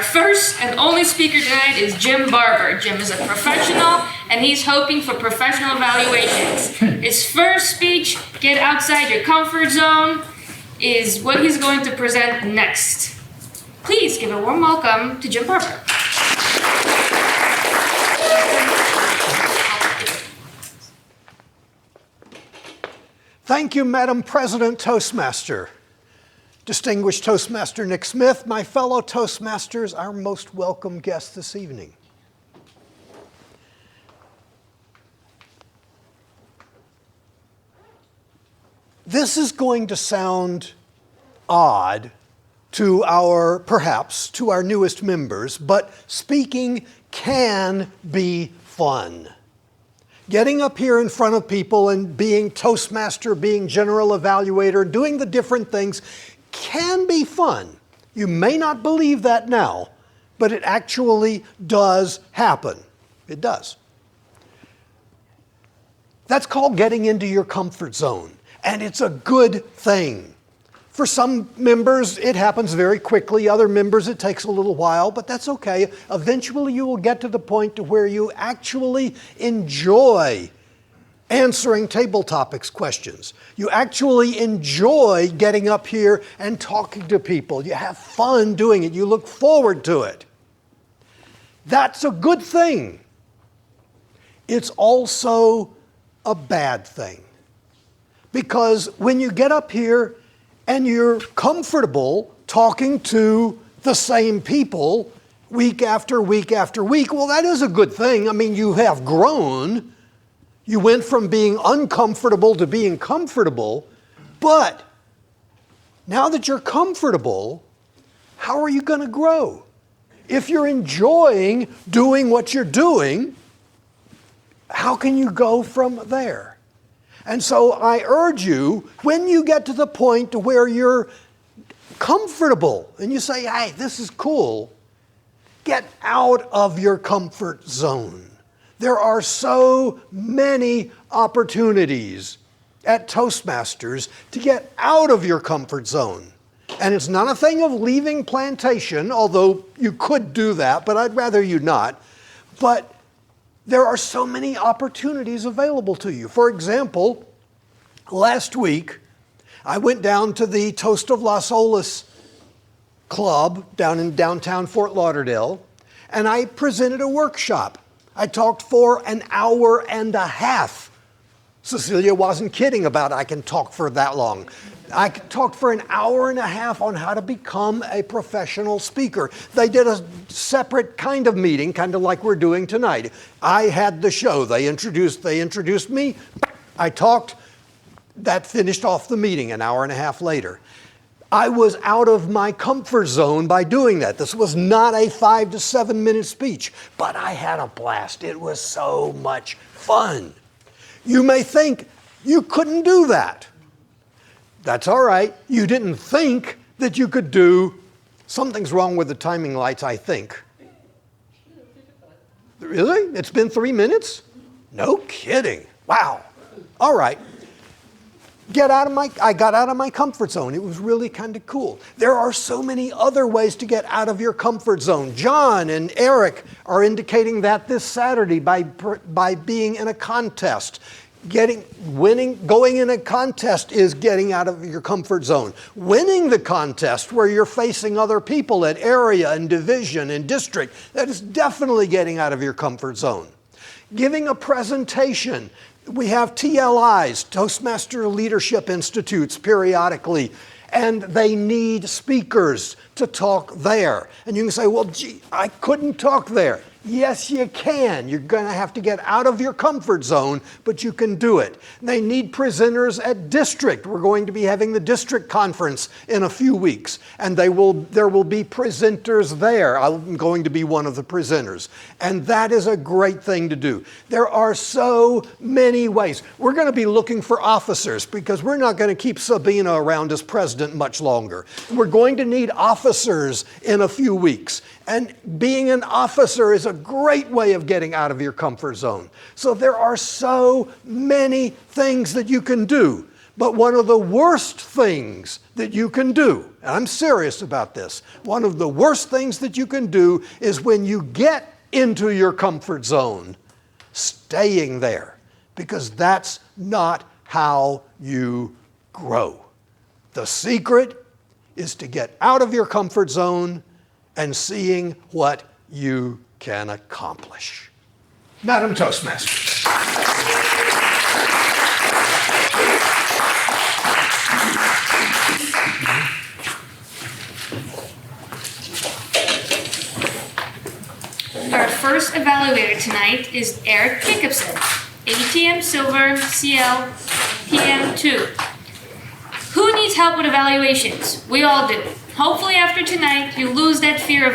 Our first and only speaker tonight is Jim Barber. Jim is a professional, and he's hoping for professional evaluations. His first speech, Get Outside Your Comfort Zone, is what he's going to present next. Please give a warm welcome to Jim Barber. Thank you, Madam President Toastmaster. Distinguished Toastmaster Nick Smith, my fellow Toastmasters, our most welcome guest this evening. This is going to sound odd to perhaps to our newest members, but speaking can be fun. Getting up here in front of people and being Toastmaster, being general evaluator, doing the different things can be fun. You may not believe that now, but it actually does happen. It does. That's called getting into your comfort zone, and it's a good thing. For some members, it happens very quickly. Other members, it takes a little while, but that's okay. Eventually, you will get to the point to where you actually enjoy answering table topics questions. You actually enjoy getting up here and talking to people. You have fun doing it. You look forward to it. That's a good thing. It's also a bad thing. Because when you get up here and you're comfortable talking to the same people week after week after week, well, that is a good thing. I mean, you have grown. You went from being uncomfortable to being comfortable, but now that you're comfortable, how are you going to grow? If you're enjoying doing what you're doing, how can you go from there? And so I urge you, when you get to the point where you're comfortable and you say, hey, this is cool, get out of your comfort zone. There are so many opportunities at Toastmasters to get out of your comfort zone. And it's not a thing of leaving plantation, although you could do that, but I'd rather you not. But there are so many opportunities available to you. For example, last week, I went down to the Toast of Las Olas Club down in downtown Fort Lauderdale, and I presented a workshop. I talked for an hour and a half. Cecilia wasn't kidding about I can talk for that long. I talked for an hour and a half on how to become a professional speaker. They did a separate kind of meeting, kind of like we're doing tonight. I had the show. They introduced me. I talked. That finished off the meeting an hour and a half later. I was out of my comfort zone by doing that. This was not a 5 to 7 minute speech, but I had a blast. It was so much fun. You may think you couldn't do that. That's all right. You didn't think that you could do. Something's wrong with the timing lights, I think. Really? It's been 3 minutes? No kidding. Wow. All right. I got out of my comfort zone. It was really kind of cool. There are so many other ways to get out of your comfort zone. John and Eric are indicating that this Saturday by being in a contest. Going in a contest is getting out of your comfort zone. Winning the contest where you're facing other people at area and division and district, that is definitely getting out of your comfort zone. Giving a presentation. We have TLIs, Toastmaster Leadership Institutes, periodically, and they need speakers to talk there. And you can say, well, gee, I couldn't talk there. Yes, you can. You're going to have to get out of your comfort zone, but you can do it. They need presenters at district. We're going to be having the district conference in a few weeks, and there will be presenters there. I'm going to be one of the presenters, and that is a great thing to do. There are so many ways. We're going to be looking for officers because we're not going to keep Sabina around as president much longer. We're going to need officers in a few weeks. And being an officer is a great way of getting out of your comfort zone. So there are so many things that you can do. But one of the worst things that you can do, and I'm serious about this, one of the worst things that you can do is when you get into your comfort zone, staying there, because that's not how you grow. The secret is to get out of your comfort zone and seeing what you can accomplish. Madam Toastmaster. Our first evaluator tonight is Eric Jacobson, ATM Silver CL PM2. Who needs help with evaluations? We all do. Hopefully after tonight, you lose that fear of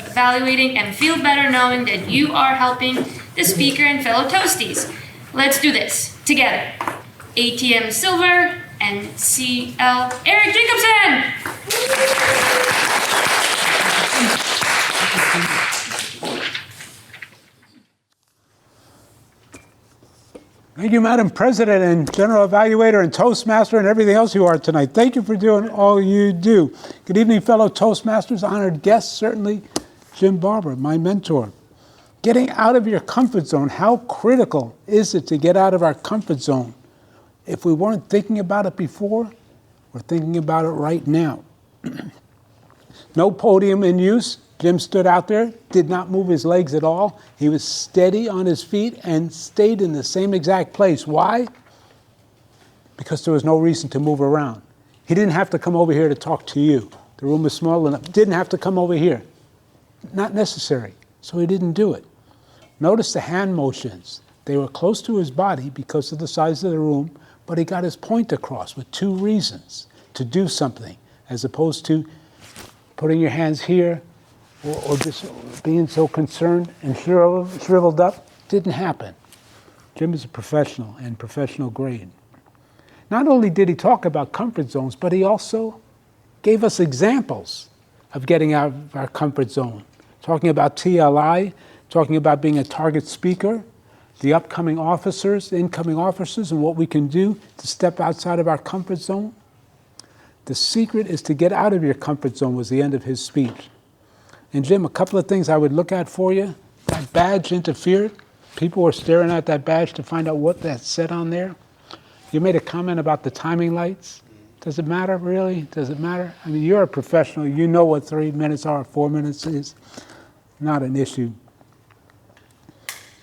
evaluating and feel better knowing that you are helping the speaker and fellow Toasties. Let's do this together. ATM Silver and CL Eric Jacobson! Thank you, Madam President and General Evaluator and Toastmaster and everything else you are tonight. Thank you for doing all you do. Good evening, fellow Toastmasters, honored guests, certainly Jim Barber, my mentor. Getting out of your comfort zone, how critical is it to get out of our comfort zone? If we weren't thinking about it before, we're thinking about it right now. No podium in use. Jim stood out there, did not move his legs at all. He was steady on his feet and stayed in the same exact place. Why? Because there was no reason to move around. He didn't have to come over here to talk to you. The room was small enough. Didn't have to come over here. Not necessary. So he didn't do it. Notice the hand motions. They were close to his body because of the size of the room, but he got his point across with two reasons to do something, as opposed to putting your hands here, or just being so concerned and shriveled up. Didn't happen. Jim is a professional and professional grade. Not only did he talk about comfort zones, but he also gave us examples of getting out of our comfort zone. Talking about TLI, talking about being a target speaker, the upcoming officers, the incoming officers, and what we can do to step outside of our comfort zone. The secret is to get out of your comfort zone was the end of his speech. And Jim, a couple of things I would look at for you. That badge interfered. People were staring at that badge to find out what that said on there. You made a comment about the timing lights. Does it matter, really? Does it matter? I mean, you're a professional. You know what 3 minutes are, 4 minutes is. Not an issue.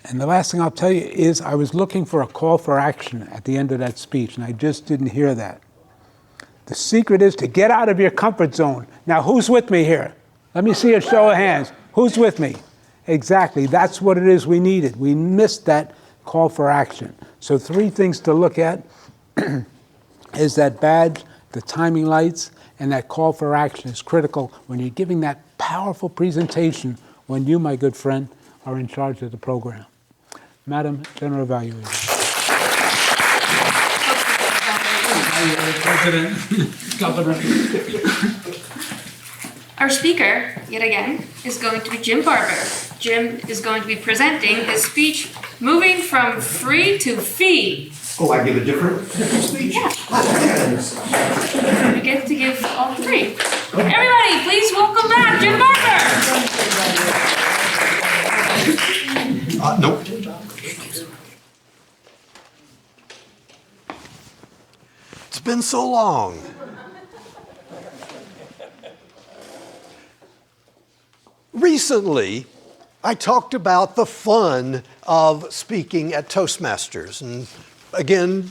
And the last thing I'll tell you is I was looking for a call for action at the end of that speech, and I just didn't hear that. The secret is to get out of your comfort zone. Now, who's with me here? Let me see a show of hands. Who's with me? Exactly. That's what it is we needed. We missed that call for action. So 3 things to look at is that badge, the timing lights, and that call for action is critical when you're giving that powerful presentation when you, my good friend, are in charge of the program. Madam General Evaluator. President, Governor. Our speaker, yet again, is going to be Jim Barber. Jim is going to be presenting his speech, moving from free to fee. Oh, I give a different speech? Yeah. You get to give all 3. Everybody, please welcome back Jim Barber. Nope. It's been so long. Recently, I talked about the fun of speaking at Toastmasters. And again,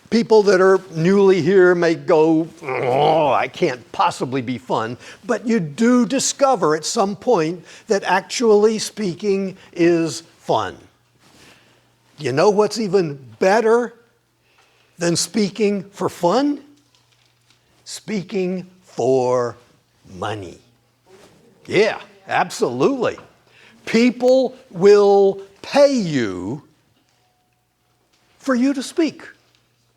people that are newly here may go, oh, I can't possibly be fun. But you do discover at some point that actually speaking is fun. You know what's even better than speaking for fun? Speaking for money. Yeah. Absolutely. People will pay you for you to speak,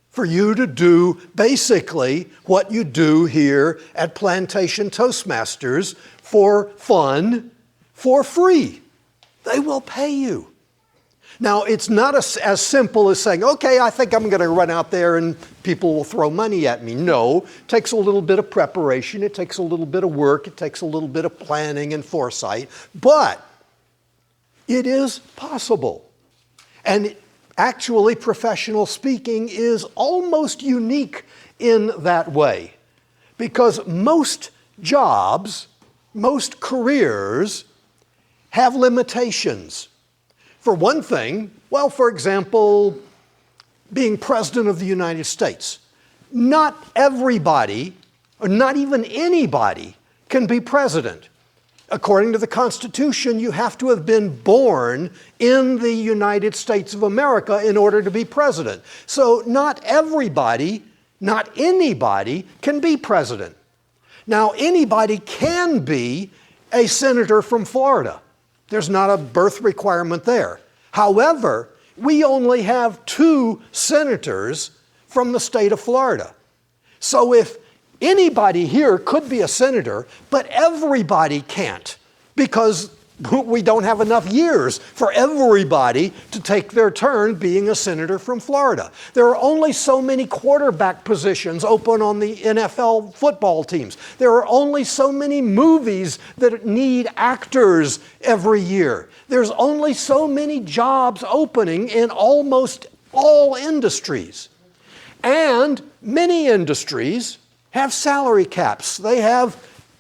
for you to do basically what you do here at Plantation Toastmasters for fun, for free. They will pay you. Now, it's not as simple as saying, okay, I think I'm going to run out there and people will throw money at me. No, it takes a little bit of preparation, it takes a little bit of work, it takes a little bit of planning and foresight, but it is possible. And actually, professional speaking is almost unique in that way, because most jobs, most careers have limitations. For one thing, well, for example, being President of the United States. Not everybody, or not even anybody, can be president. According to the Constitution, you have to have been born in the United States of America in order to be president. So not everybody, not anybody, can be president. Now, anybody can be a senator from Florida. There's not a birth requirement there. However, we only have 2 senators from the state of Florida. So if anybody here could be a senator, but everybody can't, because we don't have enough years for everybody to take their turn being a senator from Florida. There are only so many quarterback positions open on the NFL football teams. There are only so many movies that need actors every year. There's only so many jobs opening in almost all industries. And many industries have salary caps. They have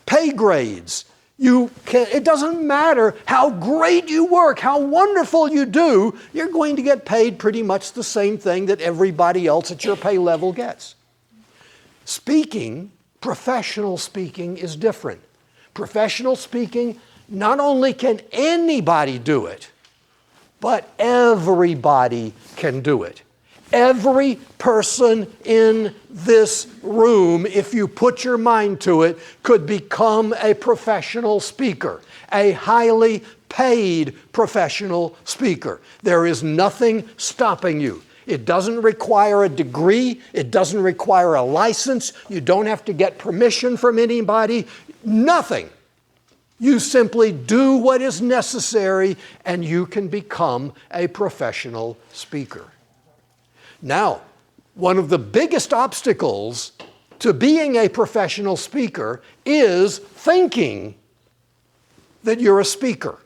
pay grades. It doesn't matter how great you work, how wonderful you do, you're going to get paid pretty much the same thing that everybody else at your pay level gets. Speaking, professional speaking, is different. Professional speaking, not only can anybody do it, but everybody can do it. Every person in this room, if you put your mind to it, could become a professional speaker, a highly paid professional speaker. There is nothing stopping you. It doesn't require a degree. It doesn't require a license. You don't have to get permission from anybody. Nothing. You simply do what is necessary and you can become a professional speaker. Now, one of the biggest obstacles to being a professional speaker is thinking that you're a speaker.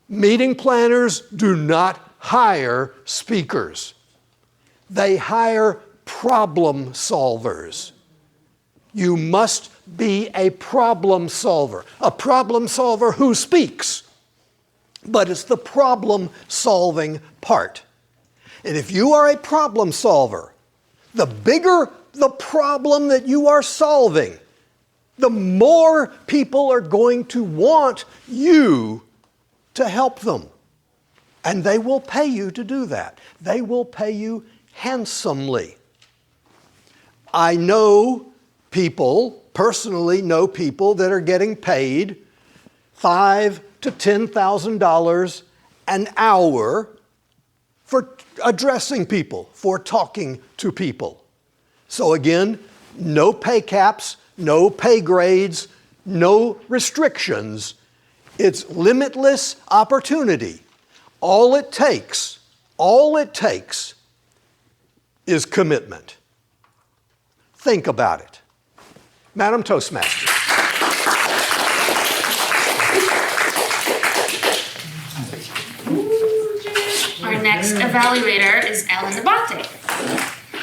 Meeting planners do not hire speakers. They hire problem solvers. You must be a problem solver who speaks, but it's the problem-solving part. And if you are a problem solver, the bigger the problem that you are solving, the more people are going to want you to help them. And they will pay you to do that. They will pay you handsomely. I know people, personally know people that are getting paid $5,000 to $10,000 an hour for addressing people, for talking to people. So again, no pay caps, no pay grades, no restrictions. It's limitless opportunity. All it takes is commitment. Think about it. Madam Toastmaster. Our next evaluator is Alain Abbate.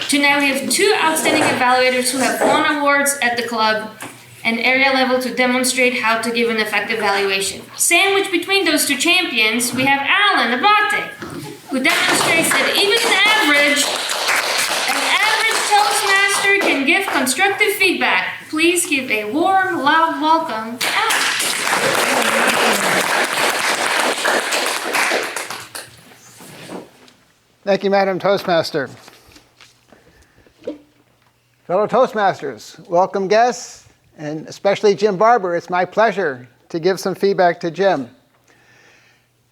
Tonight we have 2 outstanding evaluators who have won awards at the club and area level to demonstrate how to give an effective evaluation. Sandwiched between those 2 champions, we have Alain Abbate, who demonstrates that even an average Toastmaster can give constructive feedback. Please give a warm, loud welcome to Alain. Thank you, Madam Toastmaster. Fellow Toastmasters, welcome guests, and especially Jim Barber. It's my pleasure to give some feedback to Jim.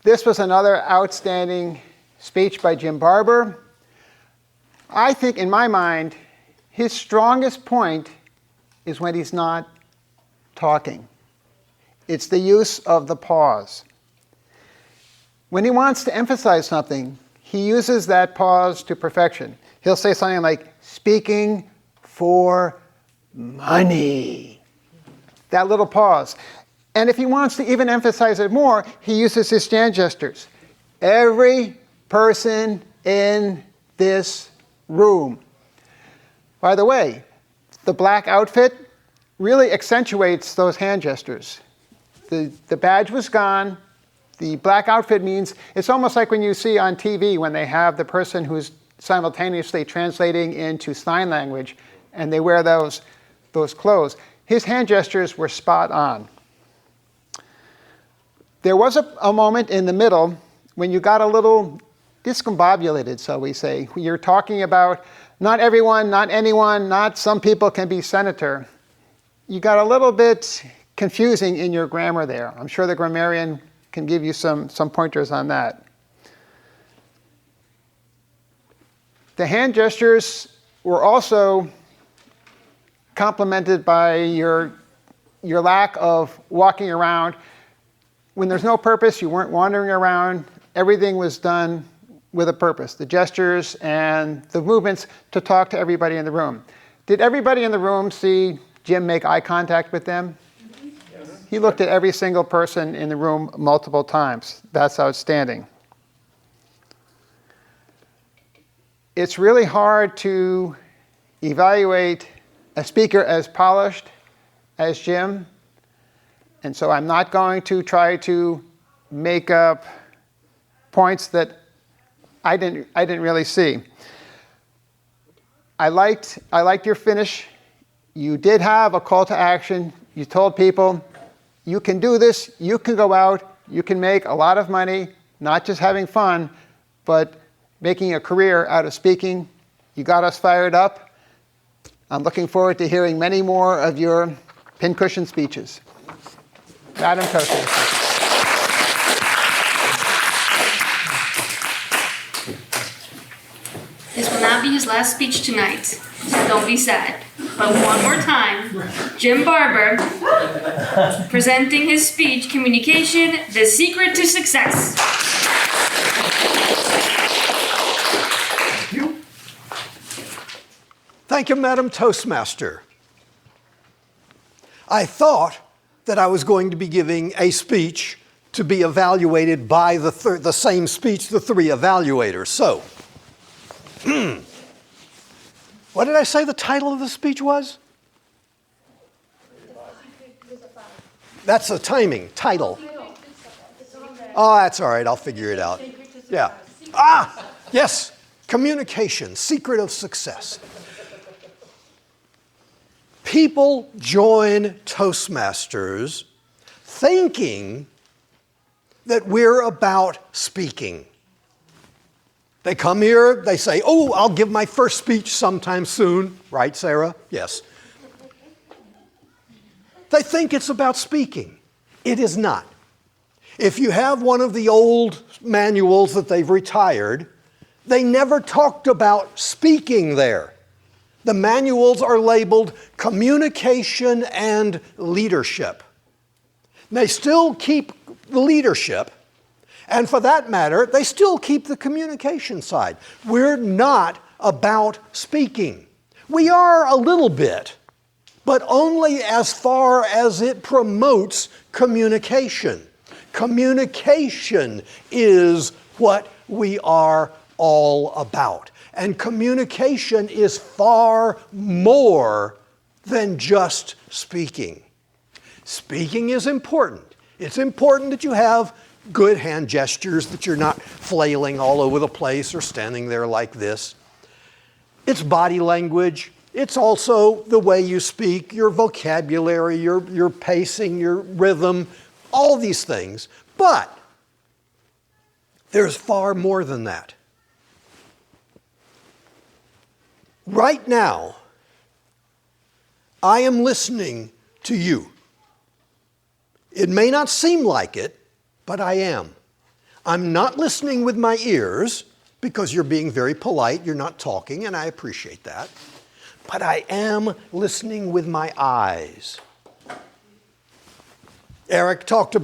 This was another outstanding speech by Jim Barber. I think, in my mind, his strongest point is when he's not talking. It's the use of the pause. When he wants to emphasize something, he uses that pause to perfection. He'll say something like, speaking for money. That little pause. And if he wants to even emphasize it more, he uses his stand gestures. Every person in this room. By the way, the black outfit really accentuates those hand gestures. The badge was gone. The black outfit means, it's almost like when you see on TV when they have the person who's simultaneously translating into sign language and they wear those clothes. His hand gestures were spot on. There was a moment in the middle when you got a little discombobulated, so we say. You're talking about not everyone, not anyone, not some people can be senator. You got a little bit confusing in your grammar there. I'm sure the grammarian can give you some pointers on that. The hand gestures were also complemented by your lack of walking around. When there's no purpose, you weren't wandering around. Everything was done with a purpose. The gestures and the movements to talk to everybody in the room. Did everybody in the room see Jim make eye contact with them? Yes. He looked at every single person in the room multiple times. That's outstanding. It's really hard to evaluate a speaker as polished as Jim, and so I'm not going to try to make up points that I didn't really see. I liked your finish. You did have a call to action. You told people, you can do this, you can go out, you can make a lot of money, not just having fun, but making a career out of speaking. You got us fired up. I'm looking forward to hearing many more of your pincushion speeches. Madam Toastmaster. This will not be his last speech tonight, so don't be sad. But one more time, Jim Barber presenting his speech, Communication, the Secret to Success. Thank you, Madam Toastmaster. I thought that I was going to be giving a speech to be evaluated by the same speech, the three evaluators. So, what did I say the title of the speech was? That's the timing, title. Oh, that's all right, I'll figure it out. Yeah. Yes, Communication, Secret of Success. People join Toastmasters thinking that we're about speaking. They come here, they say, oh, I'll give my first speech sometime soon. Right, Sarah? Yes. They think it's about speaking. It is not. If you have one of the old manuals that they've retired, they never talked about speaking there. The manuals are labeled Communication and Leadership. They still keep the leadership, and for that matter, they still keep the communication side. We're not about speaking. We are a little bit, but only as far as it promotes communication. Communication is what we are all about. And communication is far more than just speaking. Speaking is important. It's important that you have good hand gestures, that you're not flailing all over the place or standing there like this. It's body language. It's also the way you speak, your vocabulary, your pacing, your rhythm, all these things. But there's far more than that. Right now, I am listening to you. It may not seem like it, but I am. I'm not listening with my ears because you're being very polite, you're not talking, and I appreciate that. But I am listening with my eyes. Alain talked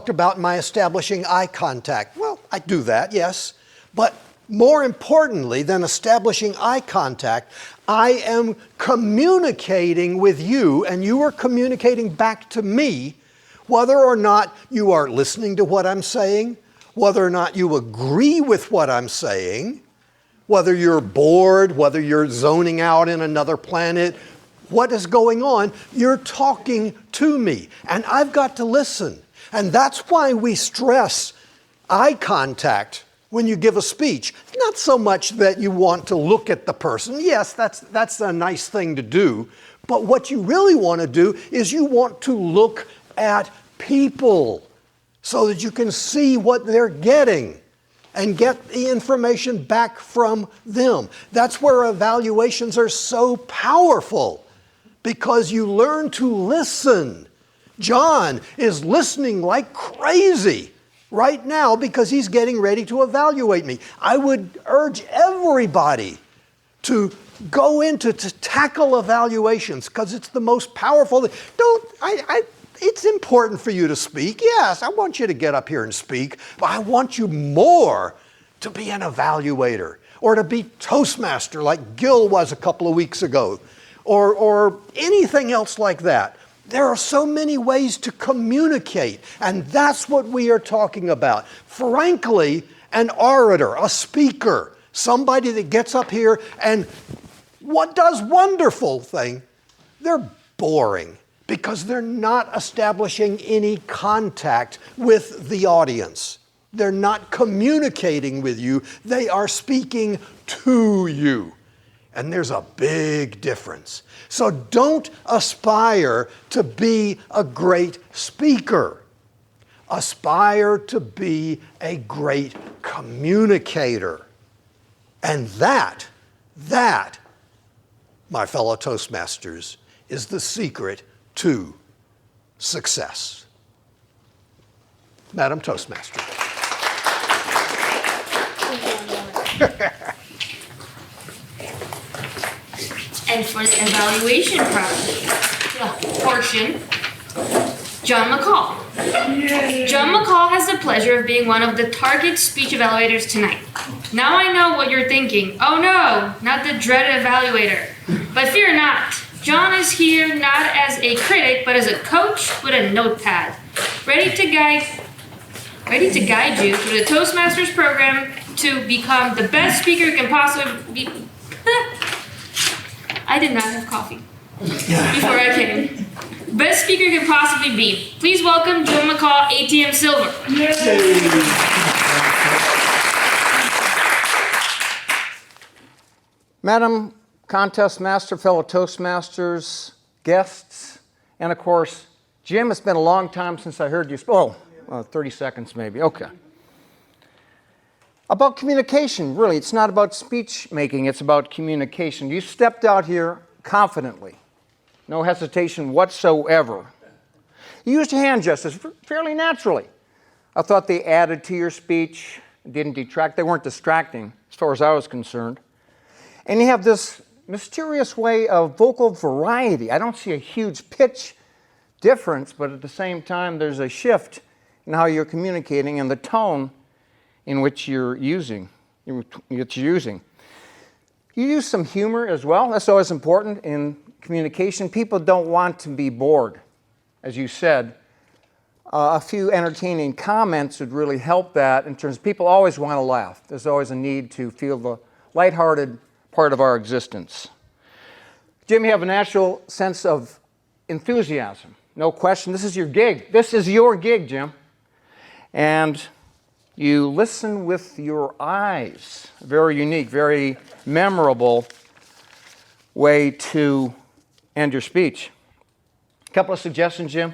about my establishing eye contact. Well, I do that, yes. But more importantly than establishing eye contact, I am communicating with you, and you are communicating back to me, whether or not you are listening to what I'm saying, whether or not you agree with what I'm saying, whether you're bored, whether you're zoning out in another planet, what is going on, you're talking to me, and I've got to listen. And that's why we stress eye contact when you give a speech. Not so much that you want to look at the person. Yes, that's a nice thing to do. But what you really want to do is you want to look at people so that you can see what they're getting and get the information back from them. That's where evaluations are so powerful, because you learn to listen. John is listening like crazy right now because he's getting ready to evaluate me. I would urge everybody to go into to tackle evaluations because it's the most powerful thing. It's important for you to speak. Yes, I want you to get up here and speak, but I want you more to be an evaluator or to be Toastmaster like Gil was a couple of weeks ago, or anything else like that. There are so many ways to communicate, and that's what we are talking about. Frankly, an orator, a speaker, somebody that gets up here and what does wonderful thing, they're boring because they're not establishing any contact with the audience. They're not communicating with you. They are speaking to you. And there's a big difference. So don't aspire to be a great speaker. Aspire to be a great communicator. And that, my fellow Toastmasters, is the secret to success. Madam Toastmaster. And for the evaluation portion, John McCall. John McCall has the pleasure of being one of the target speech evaluators tonight. Now I know what you're thinking. Oh no, not the dreaded evaluator. But fear not. John is here not as a critic, but as a coach with a notepad, ready to guide you through the Toastmasters program to become the best speaker you can possibly be. I did not have coffee before I came. Best speaker you can possibly be. Please welcome Jim McCall, ATM Silver. Madam Contest Master, fellow Toastmasters, guests, and of course, Jim, it's been a long time since I heard you speak. 30 seconds maybe, okay. About communication, really, it's not about speech making, it's about communication. You stepped out here confidently, no hesitation whatsoever. You used hand gestures fairly naturally. I thought they added to your speech, didn't detract, they weren't distracting as far as I was concerned. And you have this mysterious way of vocal variety. I don't see a huge pitch difference, but at the same time, there's a shift in how you're communicating and the tone in which you're using. You use some humor as well. That's always important in communication. People don't want to be bored, as you said. A few entertaining comments would really help that in terms of people always want to laugh. There's always a need to feel the lighthearted part of our existence. Jim, you have a natural sense of enthusiasm. No question. This is your gig. This is your gig, Jim. And you listen with your eyes. Very unique, very memorable way to end your speech. A couple of suggestions, Jim.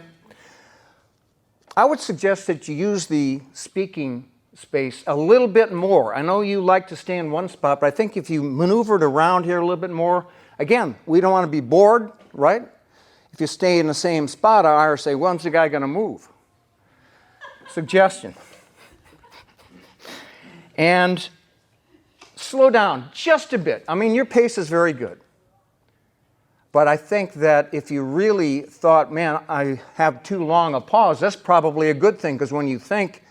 I would suggest that you use the speaking space a little bit more. I know you like to stay in one spot, but I think if you maneuvered around here a little bit more, again, we don't want to be bored, right? If you stay in the same spot, I always say, when's the guy going to move? Suggestion. And slow down just a bit. I mean, your pace is very good. But I think that if you really thought, man, I have too long a pause, that's probably a good thing, because when you think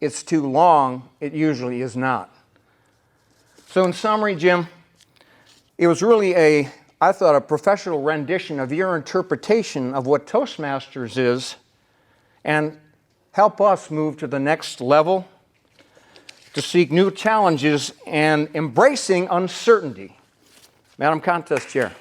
it's too long, it usually is not. So in summary, Jim, it was really I thought, a professional rendition of your interpretation of what Toastmasters is, and help us move to the next level to seek new challenges and embracing uncertainty. Madam Contest Chair.